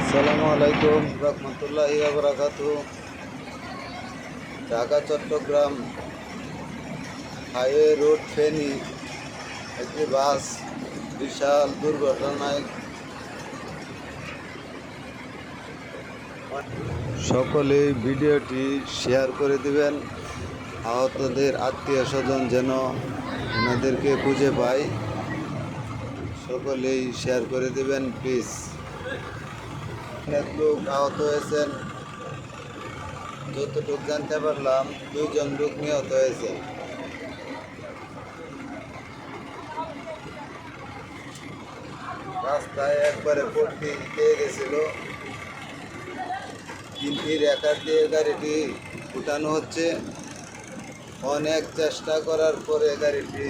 আসসালামু আলাইকুম রহমতুল্লাহি ওয়া বারাকাতুহু। ঢাকা চট্টগ্রাম হাইওয়ে রোড ফেনী একটি বাস বিশাল দুর্ঘটনায় সকলেই ভিডিওটি শেয়ার করে দিবেন। আহতদের আত্মীয় স্বজন যেন ওনাদেরকে খুঁজে পায়, সকলেই শেয়ার করে দিবেন প্লিজ। অনেক লোক আহত হয়েছেন, যতটুকু জানতে পারলাম 2 জন লোক নিহত হয়েছে। রাস্তায় একবারে পট্টি পেয়ে গেছিল, তিনটি রেখার দিয়ে গাড়িটি উঠানো হচ্ছে। অনেক চেষ্টা করার পরে গাড়িটি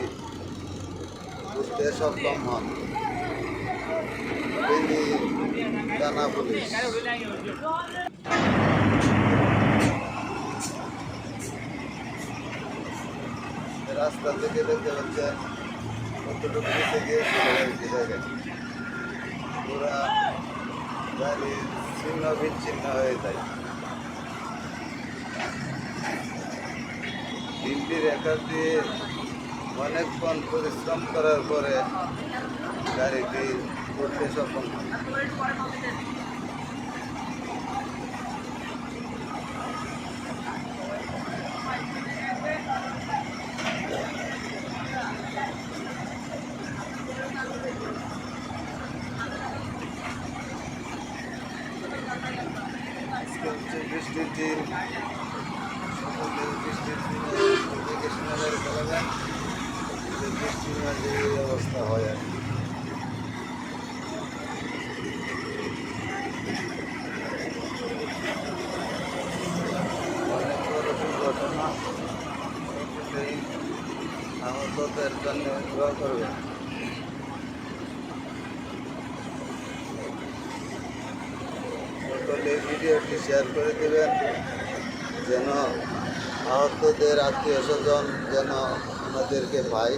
উঠতে সক্ষম হন ফেনী থানা পুলিশ। রাস্তা থেকে দেখতে পাচ্ছেন কতটুকু নিচে গিয়েছিল গাড়িটি, পুরা গাড়ি ছিন্ন বিচ্ছিন্ন হয়ে যায়। তিনটি রেখা দিয়ে অনেকক্ষণ পরিশ্রম করার পরে গাড়িটি উঠতে সক্ষম হয়। বৃষ্টির দিন, সকলে বৃষ্টির দিনে দেখে শুনে গাড়ি চালাবেন, বৃষ্টির মাঝে এই অবস্থা হয় আর কি। অনেক বড় দুর্ঘটনা, সকলেই আহতদের জন্য দোয়া করবেন। সকলে ভিডিওটি শেয়ার করে দেবেন যেন আহতদের আত্মীয় স্বজন যেন আমাদেরকে পায়।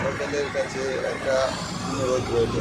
সকলের কাছে একটা অনুরোধ রইল।